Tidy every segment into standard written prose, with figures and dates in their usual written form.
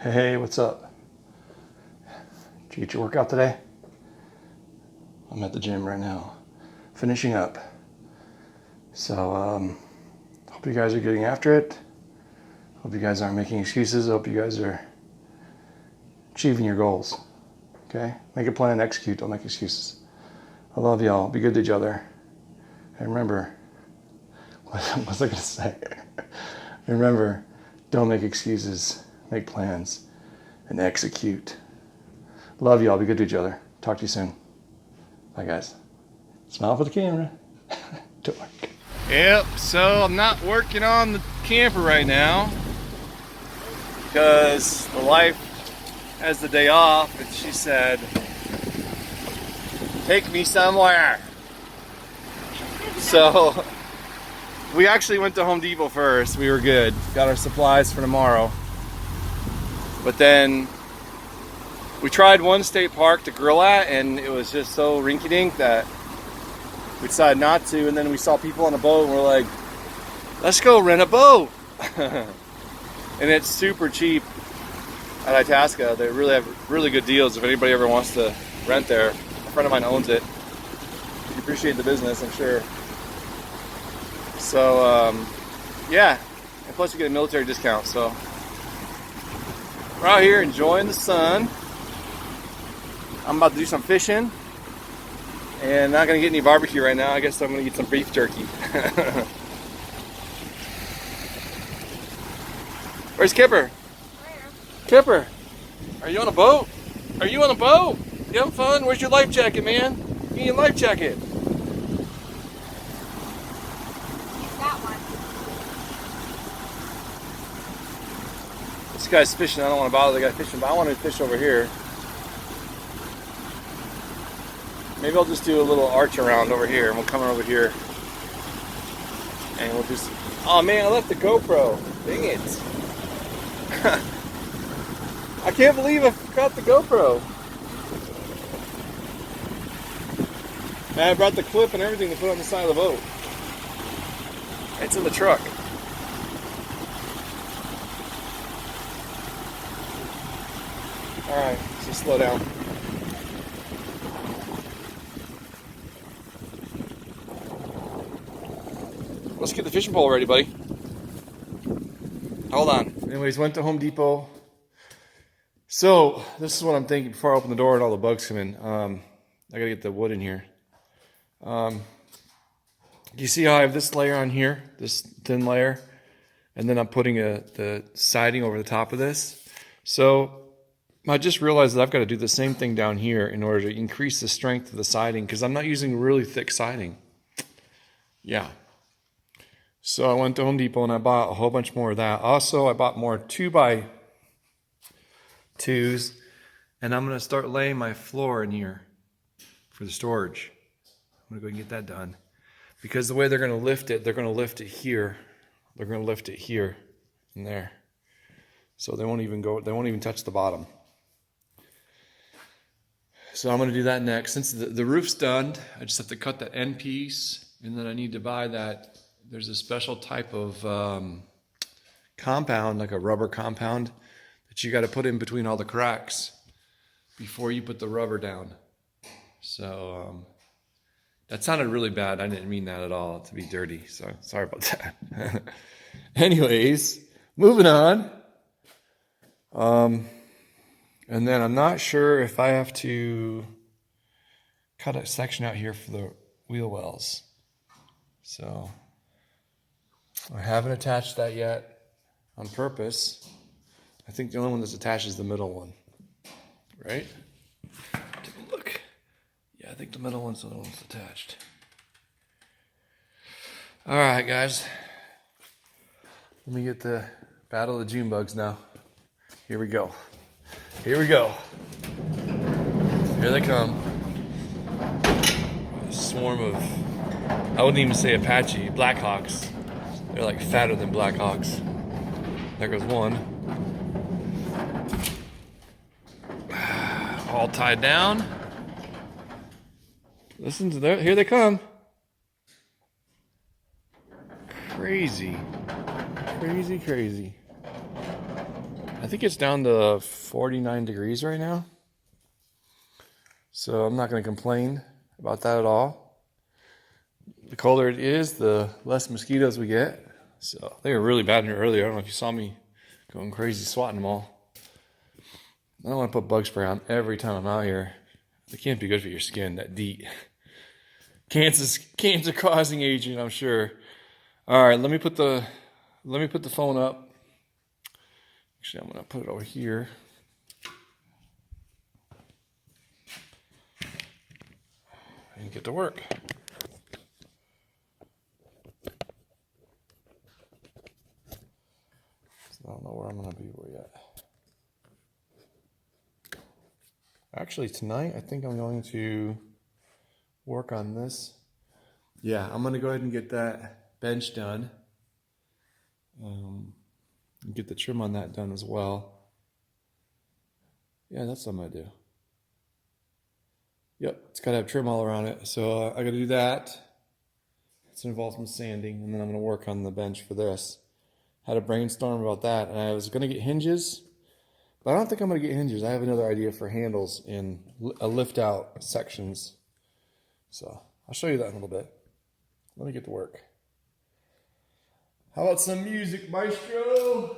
Hey, what's up? Did you get your workout today? I'm at the gym right now, finishing up. So, hope you guys are getting after it. Hope you guys aren't making excuses. Hope you guys are achieving your goals. Okay? Make a plan, execute, don't make excuses. I love y'all. Be good to each other. And remember, what was I going to say? Remember, don't make excuses. Make plans and execute. Love y'all. Be good to each other. Talk to you soon. Bye, guys. Smile for the camera. Don't work. Yep, so I'm not working on the camper right now because the wife has the day off and she said, take me somewhere. So we actually went to Home Depot first. We were good. Got our supplies for tomorrow. But then we tried one state park to grill at and it was just so rinky-dink that we decided not to. And then we saw people on a boat and we're like, let's go rent a boat. And it's super cheap at Itasca. They really have really good deals if anybody ever wants to rent there. A friend of mine owns it. You appreciate the business, I'm sure. So, yeah. And plus you get a military discount, so. We're out here enjoying the sun. I'm about to do some fishing. And not gonna get any barbecue right now. I guess I'm gonna get some beef jerky. Where's Kipper? Where? Kipper, are you on a boat? Are you on a boat? You having fun? Where's your life jacket, man? You need a life jacket. That one. This guy's fishing. I don't want to bother the guy fishing, but I want to fish over here. Maybe I'll just do a little arch around over here, and we'll come over here. And we'll just... Oh man, I left the GoPro. Dang it. I can't believe I forgot the GoPro. And I brought the clip and everything to put on the side of the boat. It's in the truck. Alright, so slow down. Let's get the fishing pole ready, buddy. Hold on. Anyways, went to Home Depot. So, this is what I'm thinking before I open the door and all the bugs come in. I gotta get the wood in here. You see how I have this layer on here? This thin layer? And then I'm putting the siding over the top of this. So, I just realized that I've got to do the same thing down here in order to increase the strength of the siding because I'm not using really thick siding. Yeah. So I went to Home Depot and I bought a whole bunch more of that. Also, I bought more 2x2s and I'm going to start laying my floor in here for the storage. I'm going to go and get that done. because the way they're going to lift it here. They're going to lift it here and there. So they won't even touch the bottom. So I'm going to do that next. Since the roof's done, I just have to cut that end piece, and then I need to buy that. There's a special type of compound, like a rubber compound, that you got to put in between all the cracks before you put the rubber down. So that sounded really bad. I didn't mean that at all, to be dirty. So sorry about that. Anyways, moving on. And then I'm not sure if I have to cut a section out here for the wheel wells. So I haven't attached that yet on purpose. I think the only one that's attached is the middle one, right? Take a look. Yeah, I think the middle one's the only one that's attached. All right, guys. Let me get the Battle of the June bugs now. Here we go. Here we go. Here they come. A swarm of, I wouldn't even say Apache, Blackhawks. They're like fatter than Blackhawks. There goes one. All tied down. Listen to that. Here they come. Crazy. Crazy, crazy. I think it's down to 49 degrees right now. So I'm not going to complain about that at all. The colder it is, the less mosquitoes we get. So they were really bad in here earlier. I don't know if you saw me going crazy swatting them all. I don't want to put bug spray on every time I'm out here. It can't be good for your skin, that DEET. Cancer causing agent, I'm sure. All right, let me put the phone up. Actually, I'm going to put it over here. And get to work. So I don't know where I'm going to be yet. Actually, tonight, I think I'm going to work on this. Yeah, I'm going to go ahead and get that bench done. Get the trim on that done as well. Yeah, that's something I do. Yep, it's got to have trim all around it. So I got to do that. It's involved some sanding, and then I'm going to work on the bench for this. Had a brainstorm about that, and I was going to get hinges, but I don't think I'm going to get hinges. I have another idea for handles in lift out sections. So I'll show you that in a little bit. Let me get to work. How about some music, maestro?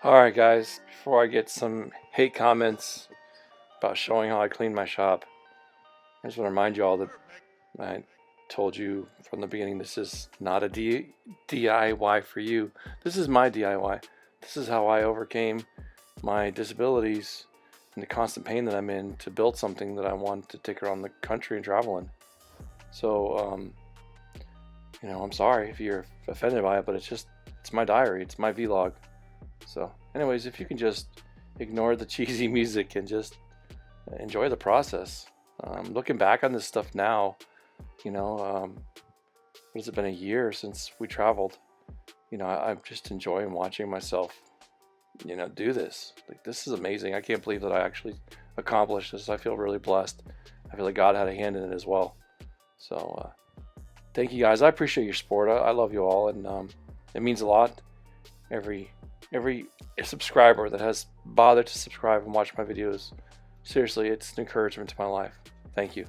Alright guys, before I get some hate comments about showing how I clean my shop, I just want to remind you all that I told you from the beginning, this is not a DIY for you. This is my DIY. This is how I overcame my disabilities and the constant pain that I'm in to build something that I want to take around the country and travel in. So, I'm sorry if you're offended by it, but it's my diary. It's my vlog. So anyways, if you can just ignore the cheesy music and just enjoy the process. Looking back on this stuff now, what has it been, a year since we traveled? I'm just enjoying watching myself, do this. Like, this is amazing. I can't believe that I actually accomplished this. I feel really blessed. I feel like God had a hand in it as well. So thank you guys. I appreciate your support. I love you all, and it means a lot. Every subscriber that has bothered to subscribe and watch my videos, seriously, it's an encouragement to my life. Thank you.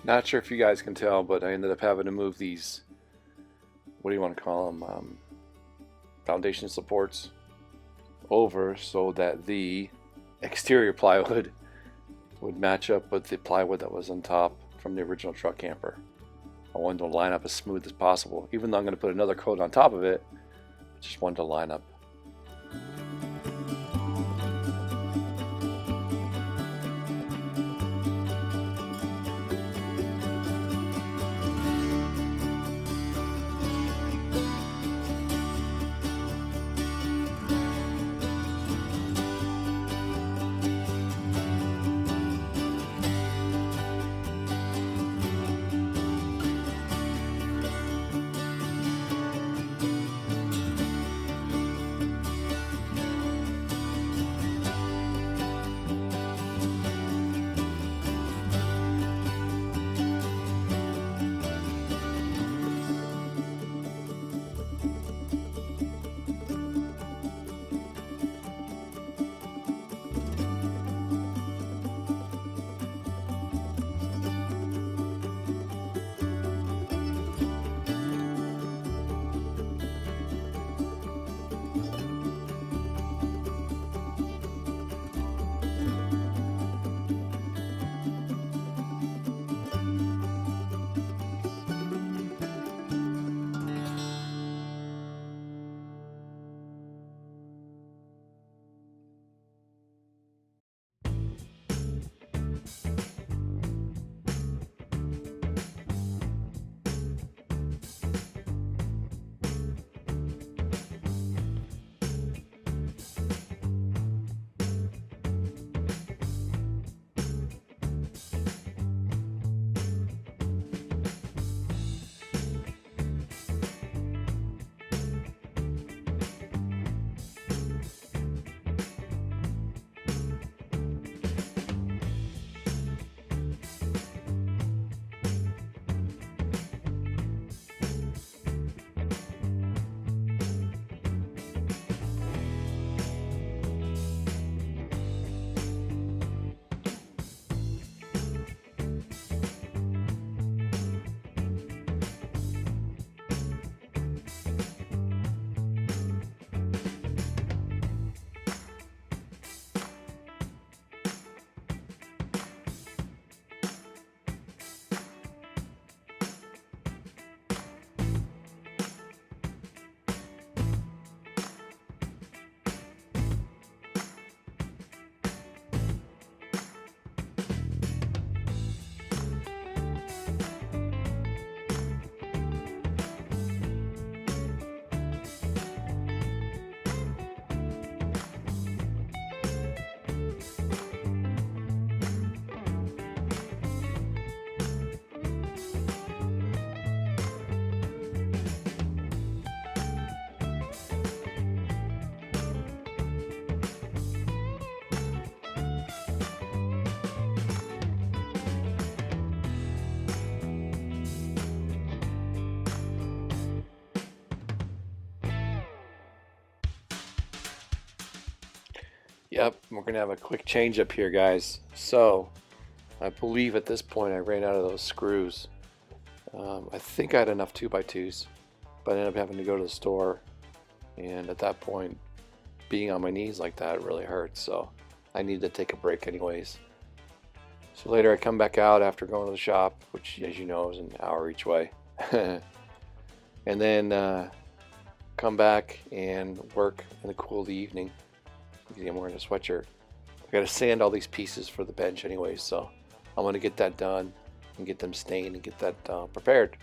Not sure if you guys can tell, but I ended up having to move these, what do you want to call them, foundation supports over so that the exterior plywood would match up with the plywood that was on top from the original truck camper. I wanted to line up as smooth as possible. Even though I'm going to put another coat on top of it, I just wanted to line up. Yep, we're gonna have a quick change up here, guys. So, I believe at this point I ran out of those screws. I think I had enough 2x2s, but I ended up having to go to the store, and at that point, being on my knees like that really hurts, so I needed to take a break anyways. So later I come back out after going to the shop, which as you know is an hour each way, and then come back and work in the cool of the evening. You see I'm wearing a sweatshirt. I gotta sand all these pieces for the bench anyways, so I'm gonna get that done and get them stained and get that prepared.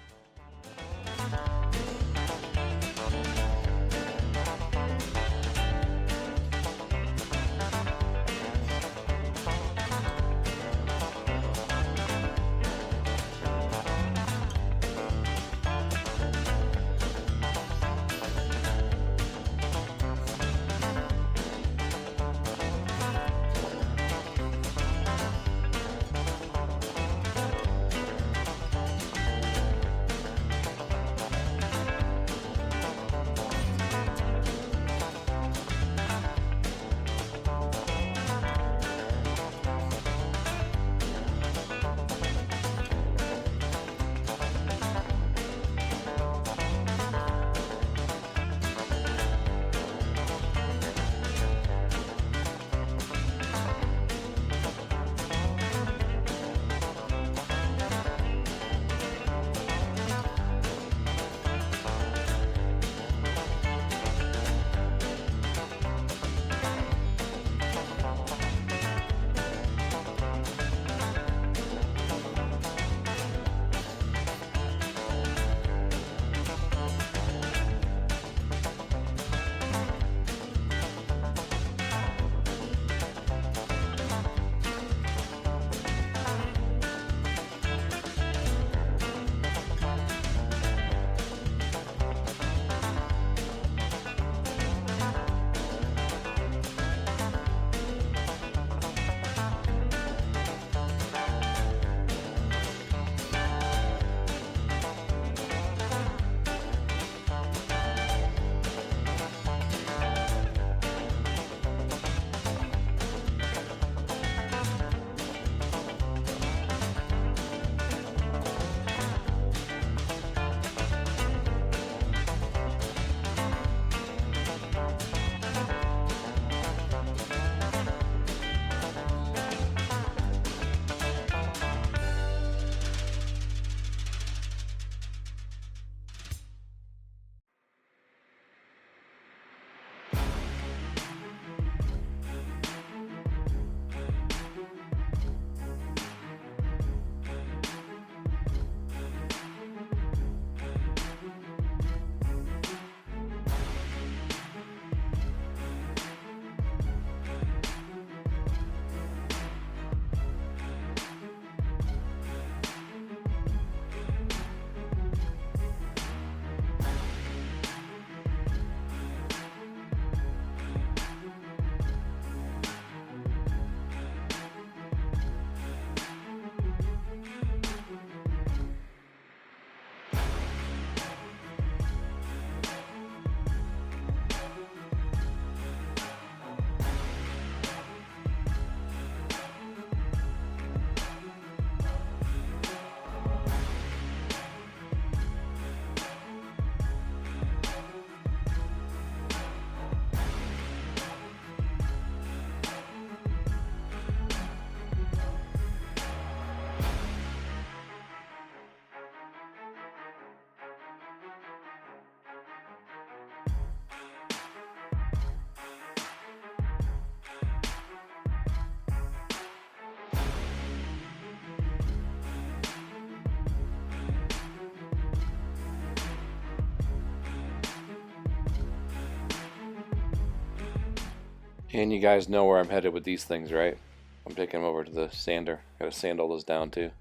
And you guys know where I'm headed with these things, right? I'm taking them over to the sander. Gotta sand all those down too.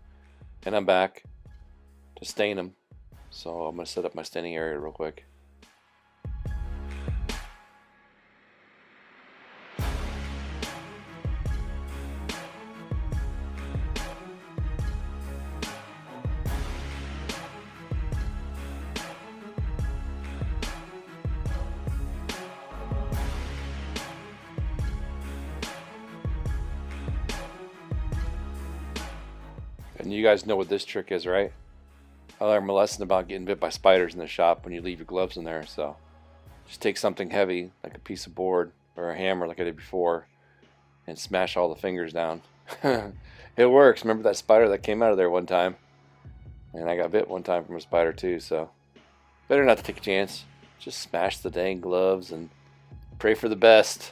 And I'm back to stain them. So I'm gonna set up my staining area real quick. And you guys know what this trick is, right? I learned my lesson about getting bit by spiders in the shop when you leave your gloves in there. So just take something heavy, like a piece of board or a hammer like I did before, and smash all the fingers down. It works. Remember that spider that came out of there one time? And I got bit one time from a spider too, so better not to take a chance. Just smash the dang gloves and pray for the best.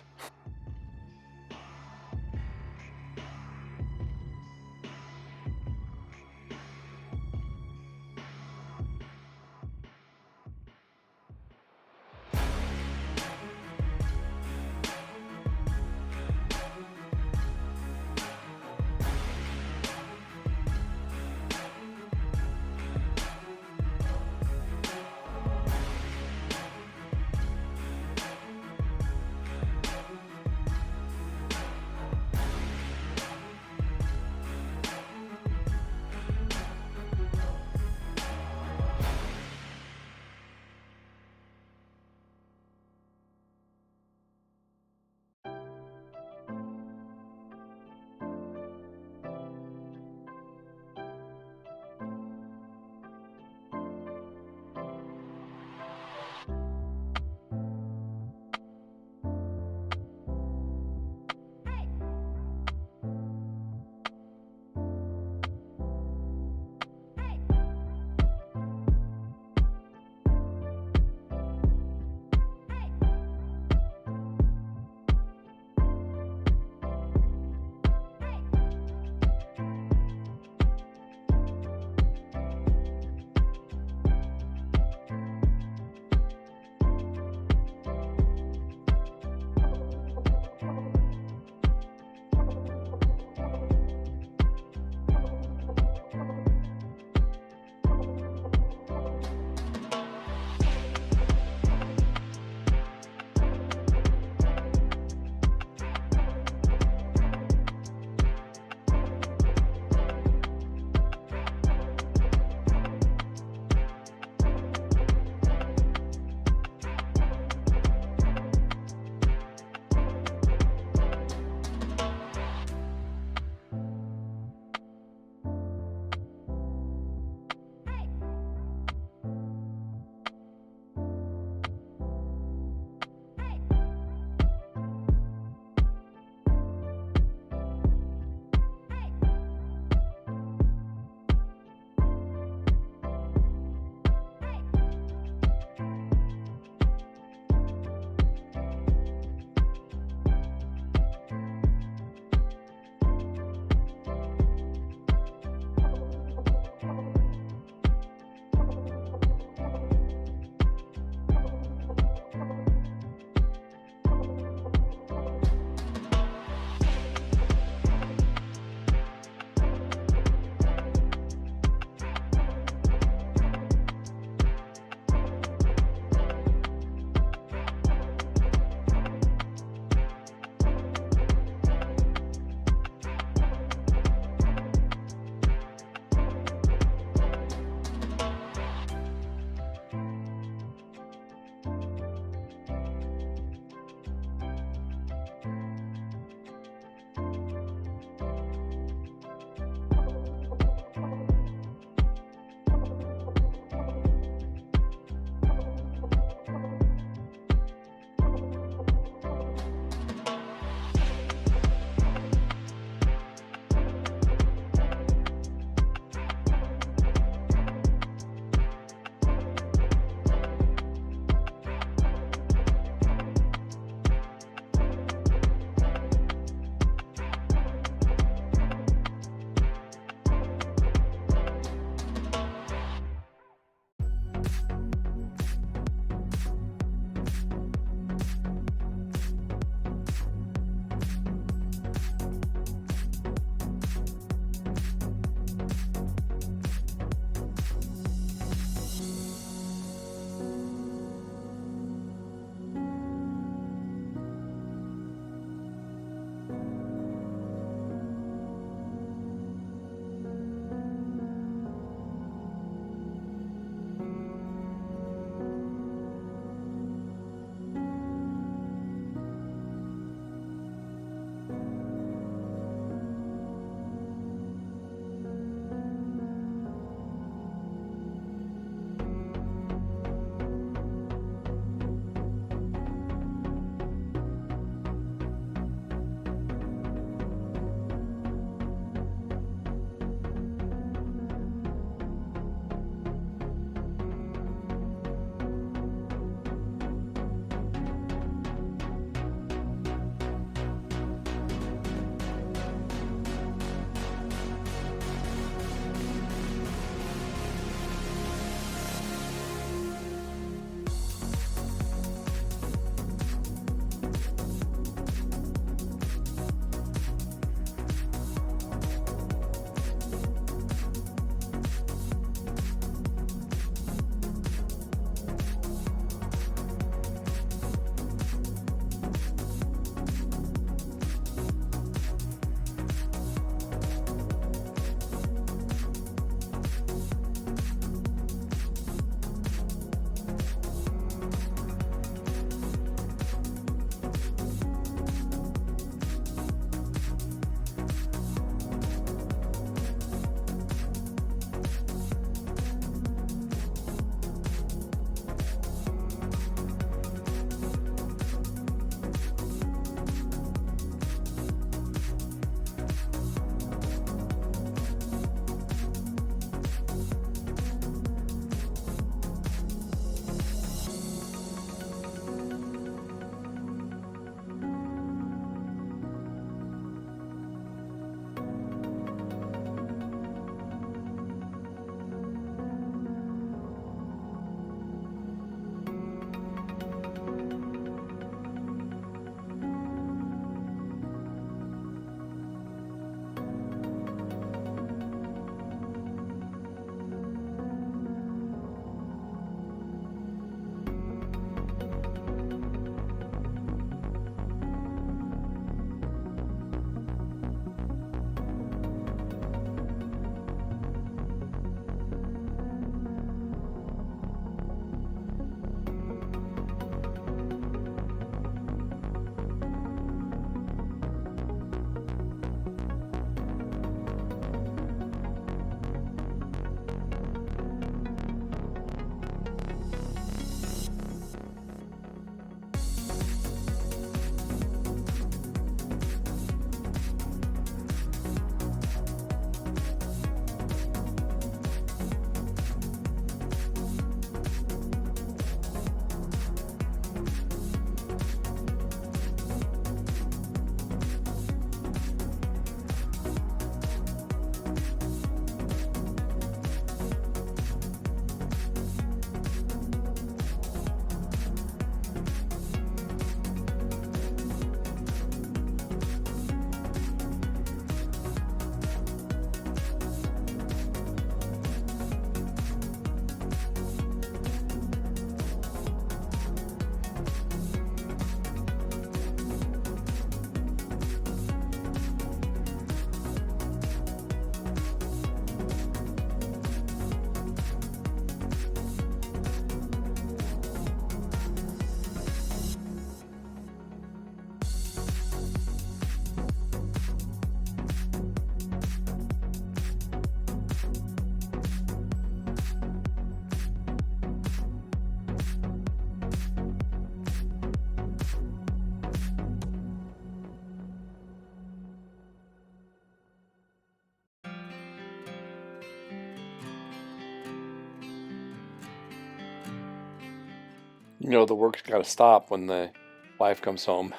You know, the work's got to stop when the wife comes home.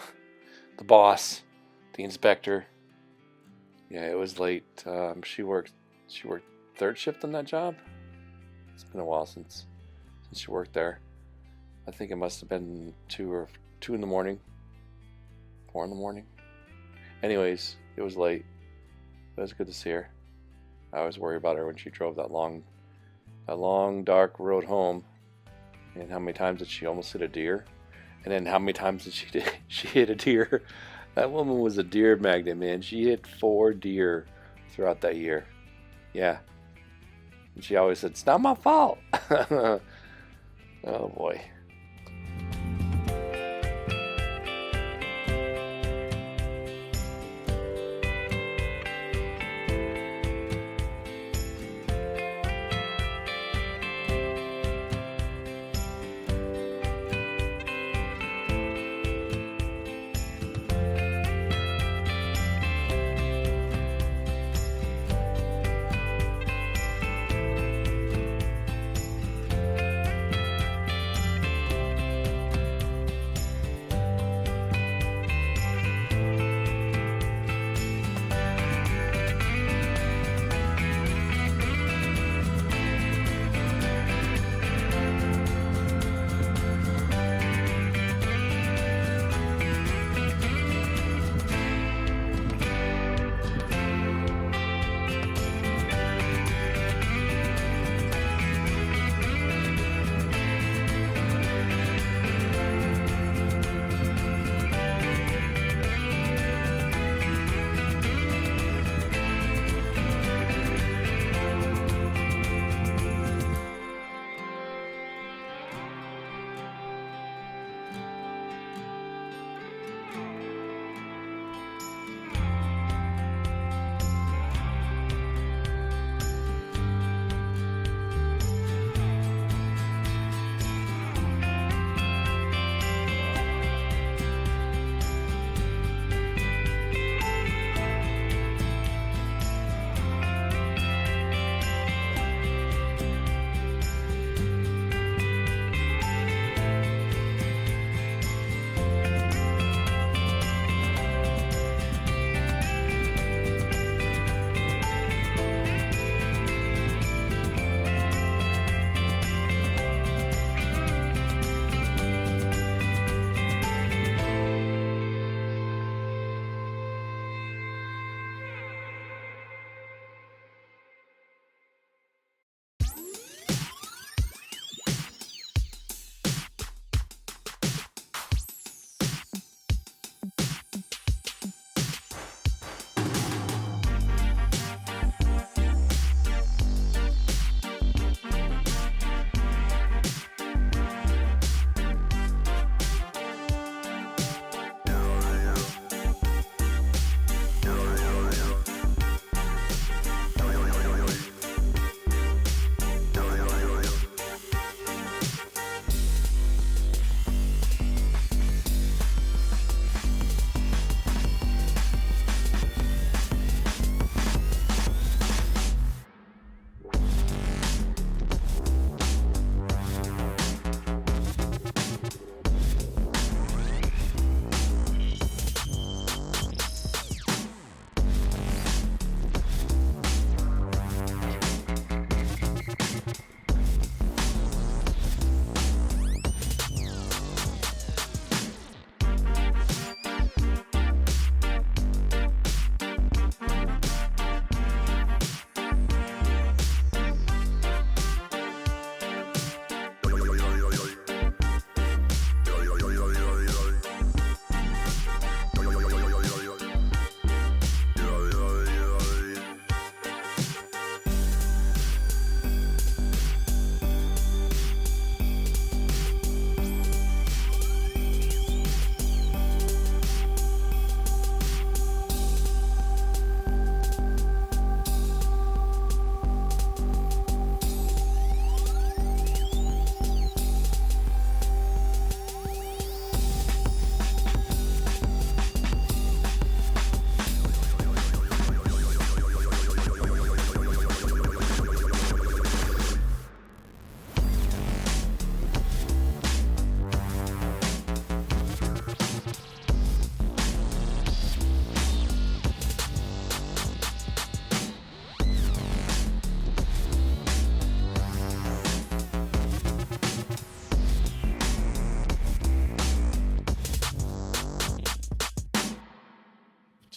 The boss, the inspector. Yeah, it was late. She worked third shift on that job. It's been a while since she worked there. I think it must have been 2 in the morning, 4 in the morning. Anyways, it was late. It was good to see her. I always worry about her when she drove that long dark road home. And how many times did she almost hit a deer? And then how many times did she hit a deer? That woman was a deer magnet, man. She hit 4 deer throughout that year. Yeah. And she always said, "It's not my fault." Oh boy.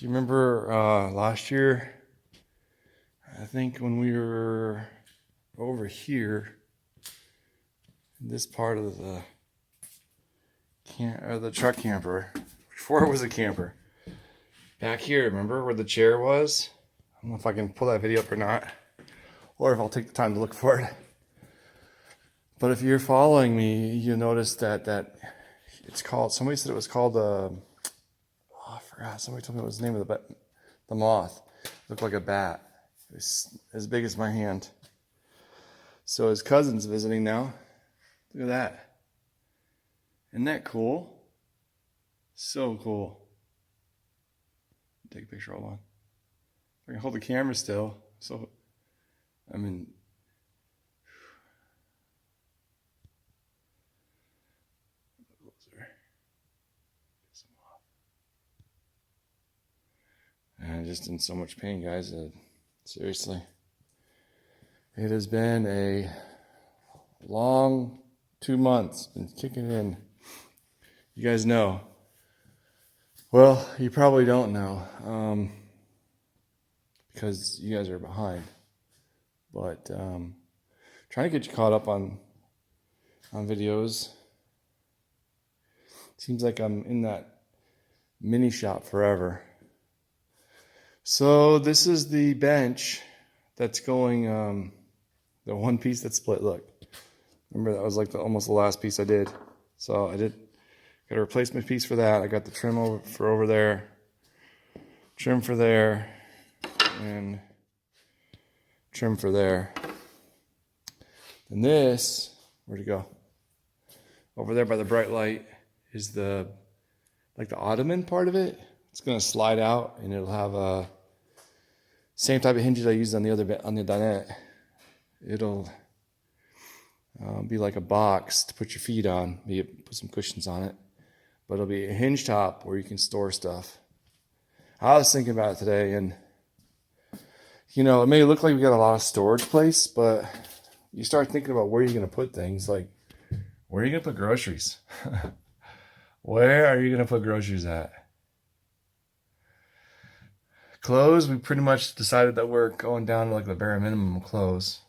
you remember last year, I think when we were over here, in this part of the truck camper, before it was a camper, back here, remember where the chair was? I don't know if I can pull that video up or not, or if I'll take the time to look for it. But if you're following me, you'll notice that it's called, somebody said it was called I forgot, somebody told me what was the name of the moth. It looked like a bat. It was as big as my hand. So his cousin's visiting now. Look at that. Isn't that cool? So cool. Take a picture, hold on. I can hold the camera still. So, I mean, and I'm just in so much pain, guys. Seriously. It has been a long 2 months. Been kicking in. You guys know. Well, you probably don't know. Because you guys are behind. But trying to get you caught up on videos. Seems like I'm in that mini shop forever. So this is the bench that's going, the one piece that split. Look, remember that was like almost the last piece I did. So I got a replacement piece for that. I got the trim over there, trim for there, and trim for there. And this, where'd it go? Over there by the bright light is the ottoman part of it. It's gonna slide out and it'll have a same type of hinges I used on the dinette. It'll be like a box to put your feet on. Maybe put some cushions on it. But it'll be a hinge top where you can store stuff. I was thinking about it today, and you know, it may look like we got a lot of storage place, but you start thinking about where you're gonna put things. Like, where are you gonna put groceries? Where are you gonna put groceries at? Clothes, we pretty much decided that we're going down to like the bare minimum of clothes.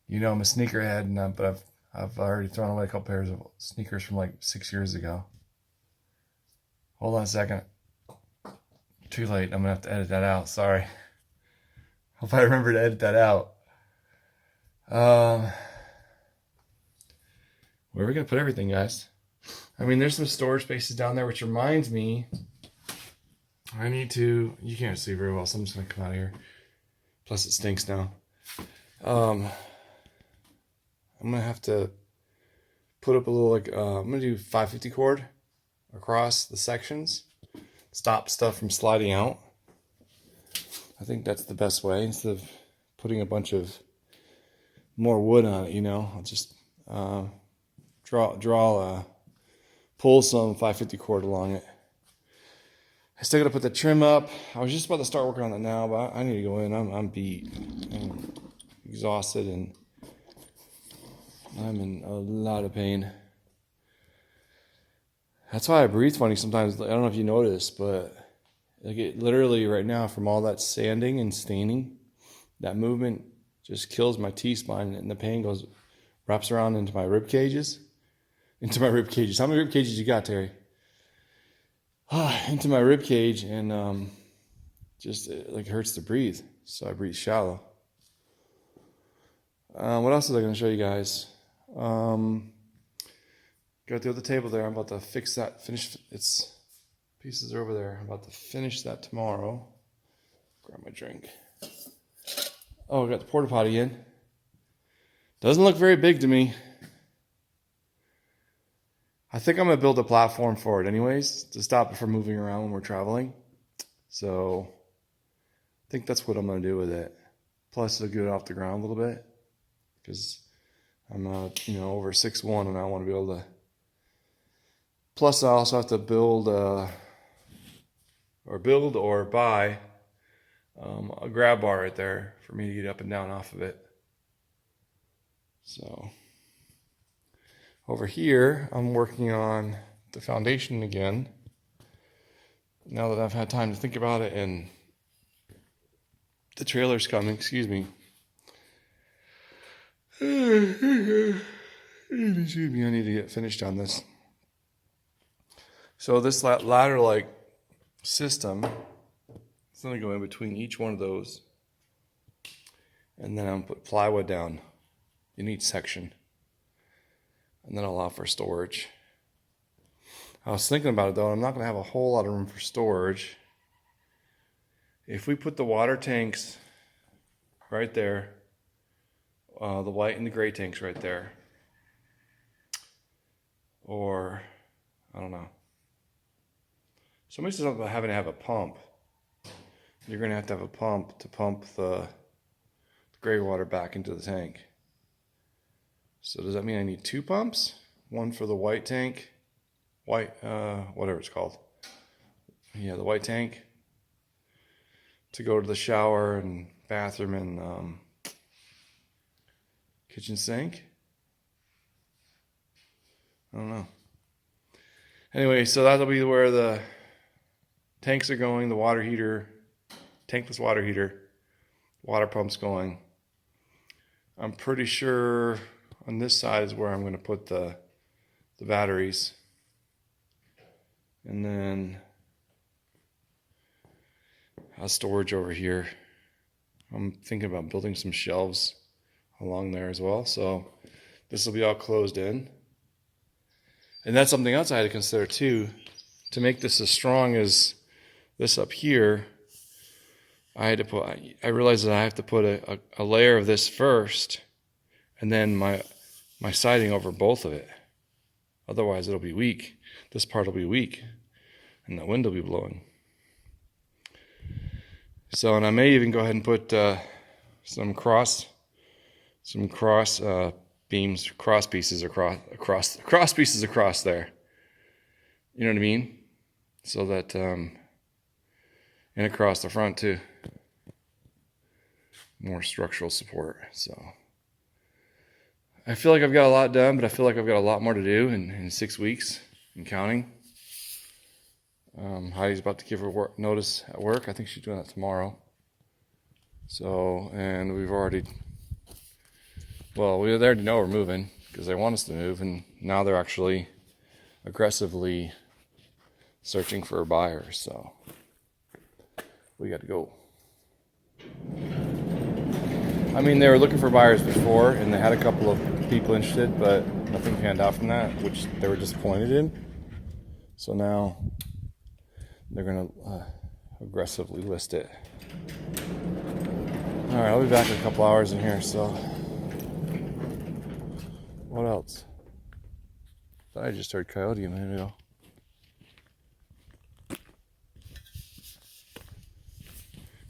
You know, I'm a sneakerhead, but I've already thrown away a couple pairs of sneakers from like 6 years ago. Hold on a second. Too late. I'm gonna have to edit that out. Sorry. Hope I remember to edit that out. Where are we gonna put everything, guys? I mean, there's some storage spaces down there, which reminds me, I need to, you can't see very well, so I'm just gonna come out of here. Plus it stinks now. I'm gonna have to put up a little, like, I'm gonna do 550 cord across the sections. Stop stuff from sliding out. I think that's the best way, instead of putting a bunch of more wood on it, you know. I'll just pull some 550 cord along it. I still gotta put the trim up. I was just about to start working on it now, but I need to go in. I'm beat. I'm exhausted and I'm in a lot of pain. That's why I breathe funny sometimes. I don't know if you noticed, but like it literally right now, from all that sanding and staining, that movement just kills my T-spine, and the pain wraps around into my rib cages. Into my rib cages. How many rib cages you got, Terry? Into my rib cage, and just it like hurts to breathe. So I breathe shallow. What else was I going to show you guys? Got the other table there. I'm about to fix that. Its pieces are over there. I'm about to finish that tomorrow. Grab my drink. Oh, I got the porta potty in. Doesn't look very big to me. I think I'm going to build a platform for it anyways, to stop it from moving around when we're traveling. So I think that's what I'm going to do with it. Plus it'll get it off the ground a little bit, because I'm over 6'1", and I want to be able to. Plus I also have to build or buy a grab bar right there for me to get up and down off of it. So over here, I'm working on the foundation again. now that I've had time to think about it and the trailer's coming, excuse me. Excuse me, I need to get finished on this. So this ladder-like system, it's going to go in between each one of those. And then I'm going to put plywood down in each section. And then I'll allow for storage. I was thinking about it though, I'm not going to have a whole lot of room for storage. If we put the water tanks right there, the white and the gray tanks right there, or I don't know. Somebody says something about having to have a pump. You're going to have a pump to pump the gray water back into the tank. So does that mean I need 2 pumps? One for the white tank, whatever it's called. Yeah, the white tank to go to the shower and bathroom and kitchen sink. I don't know. Anyway, so that'll be where the tanks are going, the water heater, tankless water heater, water pump's going. I'm pretty sure on this side is where I'm going to put the batteries. And then storage over here. I'm thinking about building some shelves along there as well. So this will be all closed in. And that's something else I had to consider too. To make this as strong as this up here, I realized that I have to put a layer of this first and then my siding over both of it. Otherwise it'll be weak. This part will be weak and the wind will be blowing. So, and I may even go ahead and put some cross beams, cross pieces across there. You know what I mean? So that, and across the front too. More structural support. So I feel like I've got a lot done, but I feel like I've got a lot more to do in 6 weeks and counting. Heidi's about to give her notice at work. I think she's doing that tomorrow. So, and we already know we're moving because they want us to move, and now they're actually aggressively searching for buyers. So we got to go. I mean, they were looking for buyers before, and they had a couple of people interested, but nothing panned out from that, which they were disappointed in. So now they're going to aggressively list it. All right, I'll be back in a couple hours in here, so what else? I just heard coyote a minute ago.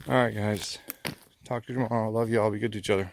All right, guys. Talk to you tomorrow. Love you all. Be good to each other.